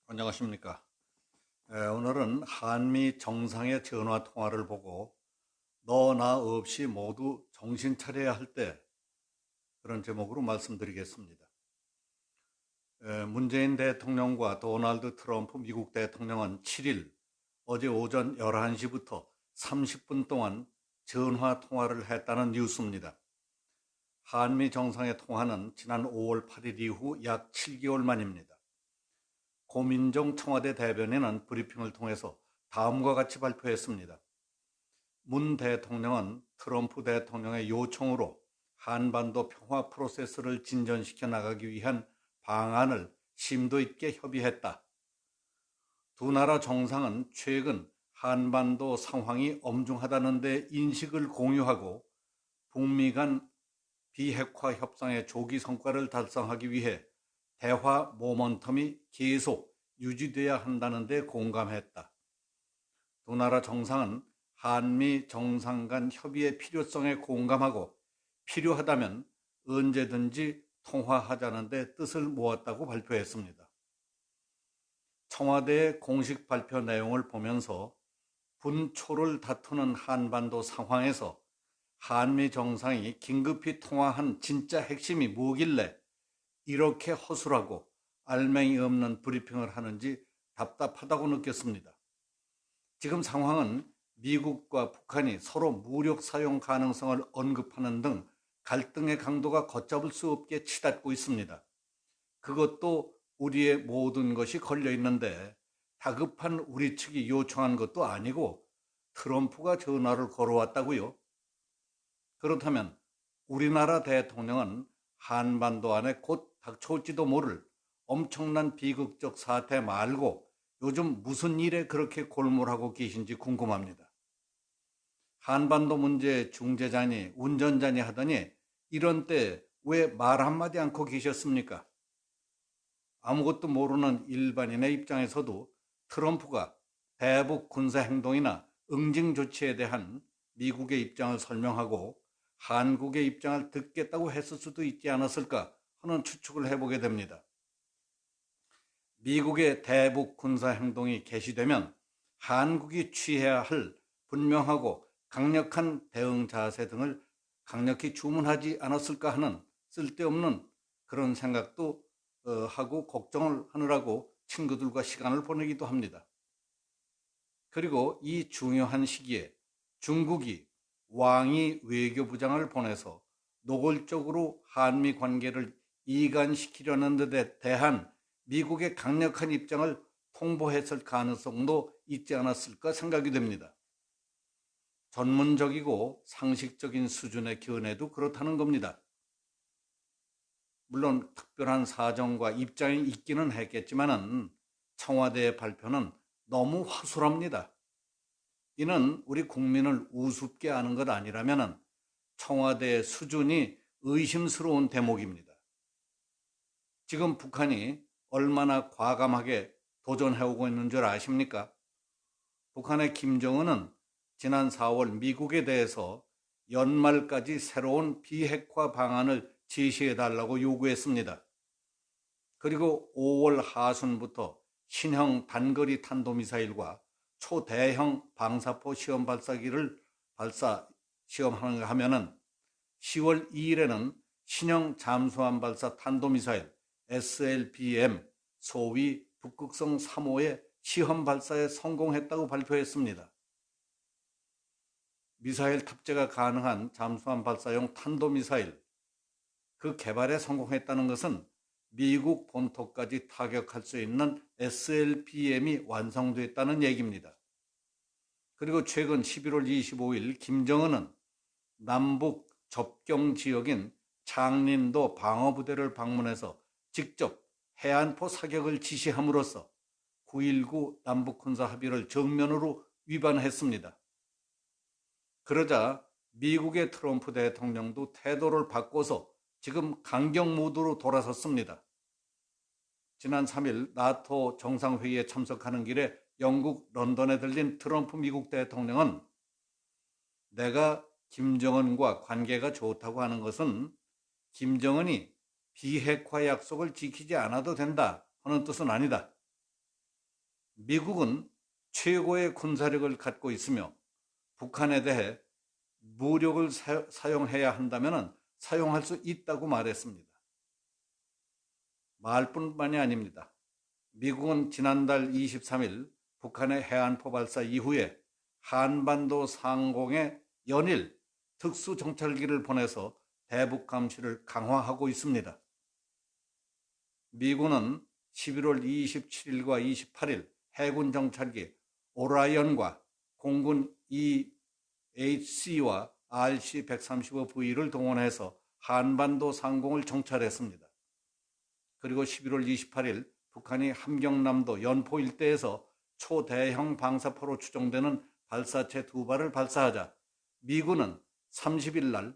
안녕하십니까. 오늘은 한미 정상의 전화 통화를 보고 너 나 없이 모두 정신 차려야 할 때, 그런 제목으로 말씀드리겠습니다. 문재인 대통령과 도널드 트럼프 미국 대통령은 7일 어제 오전 11시부터 30분 동안 전화 통화를 했다는 뉴스입니다. 한미 정상의 통화는 지난 5월 8일 이후 약 7개월 만입니다. 고민정 청와대 대변인은 브리핑을 통해서 다음과 같이 발표했습니다. 문 대통령은 트럼프 대통령의 요청으로 한반도 평화 프로세스를 진전시켜 나가기 위한 방안을 심도 있게 협의했다. 두 나라 정상은 최근 한반도 상황이 엄중하다는 데 인식을 공유하고 북미 간 비핵화 협상의 조기 성과를 달성하기 위해 대화 모멘텀이 계속 유지돼야 한다는 데 공감했다. 두 나라 정상은 한미 정상 간 협의의 필요성에 공감하고 필요하다면 언제든지 통화하자는 데 뜻을 모았다고 발표했습니다. 청와대의 공식 발표 내용을 보면서 분초를 다투는 한반도 상황에서 한미 정상이 긴급히 통화한 진짜 핵심이 뭐길래 이렇게 허술하고 알맹이 없는 브리핑을 하는지 답답하다고 느꼈습니다. 지금 상황은 미국과 북한이 서로 무력 사용 가능성을 언급하는 등 갈등의 강도가 걷잡을 수 없게 치닫고 있습니다. 그것도 우리의 모든 것이 걸려 있는데 다급한 우리 측이 요청한 것도 아니고 트럼프가 전화를 걸어왔다고요? 그렇다면 우리나라 대통령은 한반도 안에 곧 닥쳐올지도 모를 엄청난 비극적 사태 말고 요즘 무슨 일에 그렇게 골몰하고 계신지 궁금합니다. 한반도 문제 중재자니 운전자니 하더니 이런 때 왜 말 한마디 않고 계셨습니까? 아무것도 모르는 일반인의 입장에서도 트럼프가 대북 군사 행동이나 응징 조치에 대한 미국의 입장을 설명하고 한국의 입장을 듣겠다고 했을 수도 있지 않았을까 하는 추측을 해보게 됩니다. 미국의 대북 군사 행동이 개시되면 한국이 취해야 할 분명하고 강력한 대응 자세 등을 강력히 주문하지 않았을까 하는 쓸데없는 그런 생각도 하고 걱정을 하느라고 친구들과 시간을 보내기도 합니다. 그리고 이 중요한 시기에 중국이 왕이 외교부장을 보내서 노골적으로 한미 관계를 이간시키려는 데 대한 미국의 강력한 입장을 통보했을 가능성도 있지 않았을까 생각이 됩니다. 전문적이고 상식적인 수준의 견해도 그렇다는 겁니다. 물론 특별한 사정과 입장이 있기는 했겠지만 청와대의 발표는 너무 허술합니다. 이는 우리 국민을 우습게 하는 것 아니라면 청와대의 수준이 의심스러운 대목입니다. 지금 북한이 얼마나 과감하게 도전해오고 있는 줄 아십니까? 북한의 김정은은 지난 4월 미국에 대해서 연말까지 새로운 비핵화 방안을 제시해달라고 요구했습니다. 그리고 5월 하순부터 신형 단거리 탄도미사일과 초대형 방사포 시험 발사기를 시험하는가 하면은 10월 2일에는 신형 잠수함 발사 탄도미사일 SLBM 소위 북극성 3호의 시험 발사에 성공했다고 발표했습니다. 미사일 탑재가 가능한 잠수함 발사용 탄도미사일, 그 개발에 성공했다는 것은 미국 본토까지 타격할 수 있는 SLBM이 완성됐다는 얘기입니다. 그리고 최근 11월 25일 김정은은 남북 접경 지역인 창린도 방어부대를 방문해서 직접 해안포 사격을 지시함으로써 9.19 남북군사 합의를 정면으로 위반했습니다. 그러자 미국의 트럼프 대통령도 태도를 바꿔서 지금 강경 모드로 돌아섰습니다. 지난 3일 나토 정상회의에 참석하는 길에 영국 런던에 들린 트럼프 미국 대통령은 내가 김정은과 관계가 좋다고 하는 것은 김정은이 비핵화 약속을 지키지 않아도 된다 하는 뜻은 아니다. 미국은 최고의 군사력을 갖고 있으며 북한에 대해 무력을 사용해야 한다면 사용할 수 있다고 말했습니다. 말뿐만이 아닙니다. 미국은 지난달 23일 북한의 해안포 발사 이후에 한반도 상공에 연일 특수정찰기를 보내서 대북 감시를 강화하고 있습니다. 미군은 11월 27일과 28일 해군 정찰기 오라이언과 공군 EHC와 RC-135V를 동원해서 한반도 상공을 정찰했습니다. 그리고 11월 28일 북한이 함경남도 연포 일대에서 초대형 방사포로 추정되는 발사체 2발을 발사하자 미군은 30일 날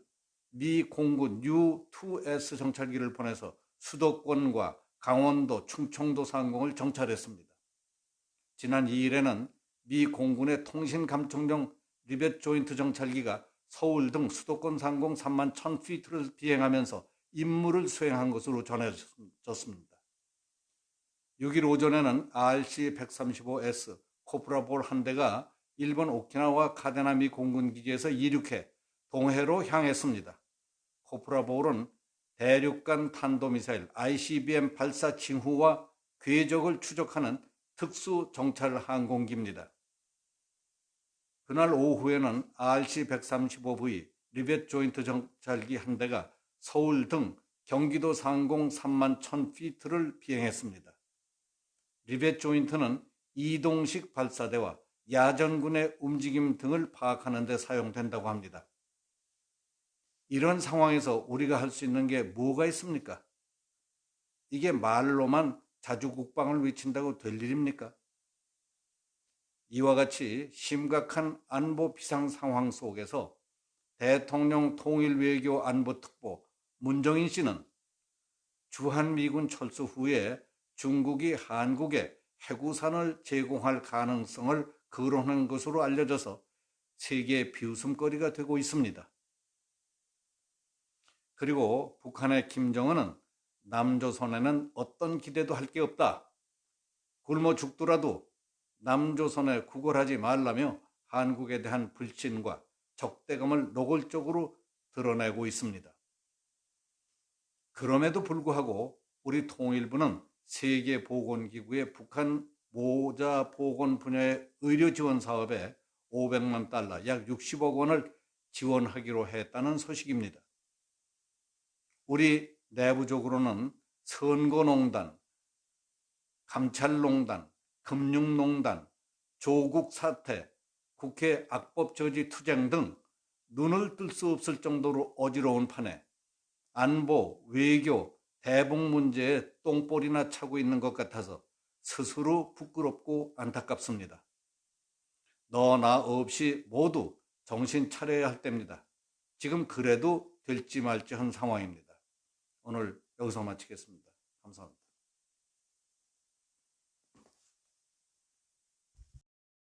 미 공군 U-2S 정찰기를 보내서 수도권과 강원도, 충청도 상공을 정찰했습니다. 지난 2일에는 미 공군의 통신감청용 리벳 조인트 정찰기가 서울 등 수도권 상공 3만 1000피트를 비행하면서 임무를 수행한 것으로 전해졌습니다. 6일 오전에는 RC-135S 코브라볼 한 대가 일본 오키나와 카데나 미 공군기지에서 이륙해 동해로 향했습니다. 코브라볼은 대륙간 탄도미사일 ICBM 발사 징후와 궤적을 추적하는 특수 정찰 항공기입니다. 그날 오후에는 RC-135V 리벳 조인트 정찰기 한 대가 서울 등 경기도 상공 3만 1000피트를 비행했습니다. 리벳 조인트는 이동식 발사대와 야전군의 움직임 등을 파악하는 데 사용된다고 합니다. 이런 상황에서 우리가 할 수 있는 게 뭐가 있습니까? 이게 말로만 자주국방을 외친다고 될 일입니까? 이와 같이 심각한 안보 비상 상황 속에서 대통령 통일외교 안보특보 문정인 씨는 주한미군 철수 후에 중국이 한국에 해구산을 제공할 가능성을 거론한 것으로 알려져서 세계의 비웃음거리가 되고 있습니다. 그리고 북한의 김정은은 남조선에는 어떤 기대도 할 게 없다. 굶어 죽더라도 남조선에 구걸하지 말라며 한국에 대한 불신과 적대감을 노골적으로 드러내고 있습니다. 그럼에도 불구하고 우리 통일부는 세계보건기구의 북한 모자 보건 분야의 의료 지원 사업에 500만 달러, 약 60억 원을 지원하기로 했다는 소식입니다. 우리 내부적으로는 선거농단, 감찰농단, 금융농단, 조국 사태, 국회 악법 저지 투쟁 등 눈을 뜰 수 없을 정도로 어지러운 판에 안보, 외교, 대북 문제에 똥볼이나 차고 있는 것 같아서 스스로 부끄럽고 안타깝습니다. 너나 없이 모두 정신 차려야 할 때입니다. 지금 그래도 될지 말지 한 상황입니다. 오늘 여기서 마치겠습니다. 감사합니다.